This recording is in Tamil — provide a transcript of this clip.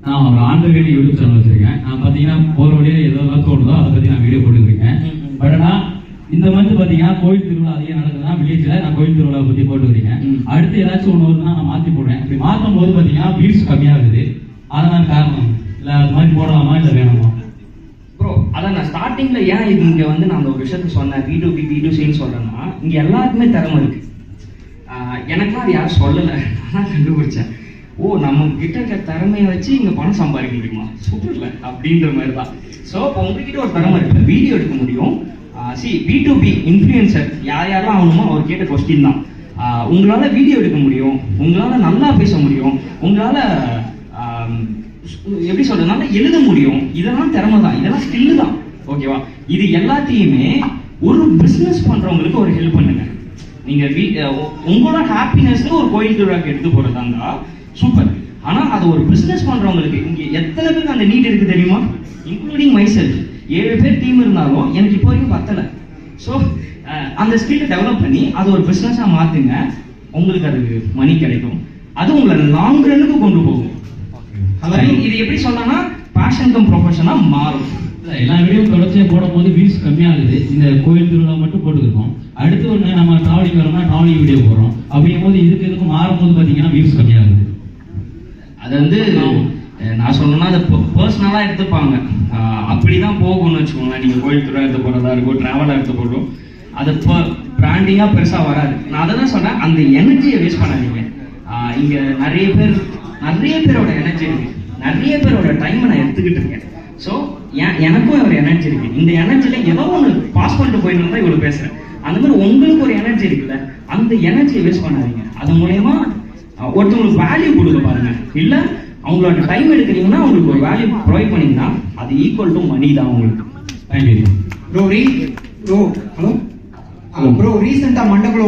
நான் ஒரு ஆண்ட்ராய்டு யூடியூப் சேனல் வச்சிருக்கேன். நான் பார்த்தீங்கன்னா போகிற வழியில் எதெல்லாம் தோணுதோ அதை பற்றி நான் வீடியோ போட்டுருக்கேன். பட் ஆனால் இந்த மந்த் பார்த்தீங்கன்னா கோயில் திருவிழா அதிகம் நடக்குதுன்னா வில்லேஜில் நான் கோயில் திருவிழா பற்றி போட்டுக்கிறேன். அடுத்து ஏதாச்சும் ஒன்று வருதுன்னா நான் மாற்றி போடுறேன். இப்படி மாற்றும் போது பார்த்தீங்கன்னா வியூஸ் கம்மியாகுது. அதனால காரணம் இல்லை அது மாதிரி போடலாமா இல்லை வேணாமா? ப்ரோ அதான் நான் ஸ்டார்டிங்கில் ஏன் இது இங்கே வந்து நான் அந்த ஒரு விஷயத்த சொன்னேன் B2Cன்னு சொல்கிறேன்னா இங்கே எல்லாருக்குமே திறமை இருக்குது. எனக்குலாம் அது யாரும் சொல்லலை, நான் கண்டுபிடிச்சேன். ஓ நம்ம கிட்ட இருக்க திறமையை வச்சு இங்கே பணம் சம்பாதிக்க முடியுமா, சூப்பர்ல அப்படின்ற மாதிரி தான். ஸோ இப்போ உங்ககிட்ட ஒரு திறமை இருக்குல்ல, வீடியோ எடுக்க முடியும். B2B இன்ஃப்ளூயன்சர் யாரெல்லாம் ஆகணுமோ அவர் கேட்ட கொஸ்டின் தான். உங்களால் வீடியோ எடுக்க முடியும், உங்களால் நல்லா பேச முடியும், உங்களால் எப்படி சொல்றது நல்லா எழுத முடியும். இதெல்லாம் திறமை தான், இதெல்லாம் ஸ்கில்லு தான். ஓகேவா? இது எல்லாத்தையுமே ஒரு பிஸ்னஸ் பண்றவங்களுக்கு ஒரு ஹெல்ப் பண்ணுங்க. நீங்க உங்களோட ஹாப்பினஸ்க்கு ஒரு கோயில் திருவிழாக்கு எடுத்து போறதா இருந்தா சூப்பர். ஆனா அது ஒரு பிசினஸ் பண்றவங்களுக்கு இங்க எத்தனை பேருக்கு அந்த நீட் இருக்கு தெரியுமா? Including myself. 7 பேர் டீம் இருந்தாலும் எனக்கு இப்போ வரைக்கும் பத்தலை. ஸோ அந்த ஸ்கில்லை டெவலப் பண்ணி அது ஒரு பிஸ்னஸாக மாற்றுங்க. உங்களுக்கு அதுக்கு மணி கிடைக்கும். அது உங்களை லாங் ரன்னுக்கு கொண்டு போகும். இது எப்படி சொல்லனா பேஷன் கம் ப்ரொஃபஷனாக மாறும். எல்லா வீடியோ தொடர்ச்சியாக போடும் போது வியூஸ் கம்மியாகுது. இந்த கோயில் திருவிழா மட்டும் போட்டுருக்கோம். அடுத்து ஒன்று நம்ம ட்ராவலிங் வரோம்னா ட்ராவலிங் வீடியோ போடுறோம். அப்படிங்கும் போது இதுக்கு மாறும்போது பார்த்தீங்கன்னா வியூஸ் கம்மியாகுது. அது வந்து நான் சொல்லணும்னா அதை பர்சனலாக எடுத்துப்பாங்க. அப்படிதான் போகணும்னு வச்சுக்கோங்களேன். நீங்கள் கோயில் திருவிழா எடுத்து போகிறதா இருக்கும், ட்ராவலாக எடுத்து போடுறோம், அது பிராண்டிங்காக பெருசாக வராது. நான் அதை தான் சொன்னேன், அந்த எனர்ஜியை வேஸ்ட் பண்ணாதீங்க. இங்கே நிறைய பேரோட எனர்ஜி இருக்கு, நிறைய பேரோட டைமை நான் எடுத்துக்கிட்டு இருக்கேன். ஸோ எனக்கும் ஒரு எனர்ஜி இருக்கு. இந்த எனர்ஜியில் ஏதோ ஒன்று பாஸ் பண்ணிட்டு போயிடணும் தான் இவ்வளோ பேசுகிறேன். அந்த மாதிரி உங்களுக்கு ஒரு எனர்ஜி இருக்குல்ல, அந்த எனர்ஜியை வேஸ்ட் பண்ணாதீங்க. அது மூலயமா ஒருத்தவங்களுக்கு வேல்யூ கொடுக்க பாருங்க. இல்லை அவங்களோட டைம் எடுக்கிறீங்கன்னா அவங்களுக்கு ஒரு வேல்யூ ப்ரொவைட் பண்ணிங்கன்னா அது ஈக்குவல் டு மணி தான் உங்களுக்கு. Thank you bro. ஹலோ ப்ரோ, ரீசெண்டாக மண்டபம்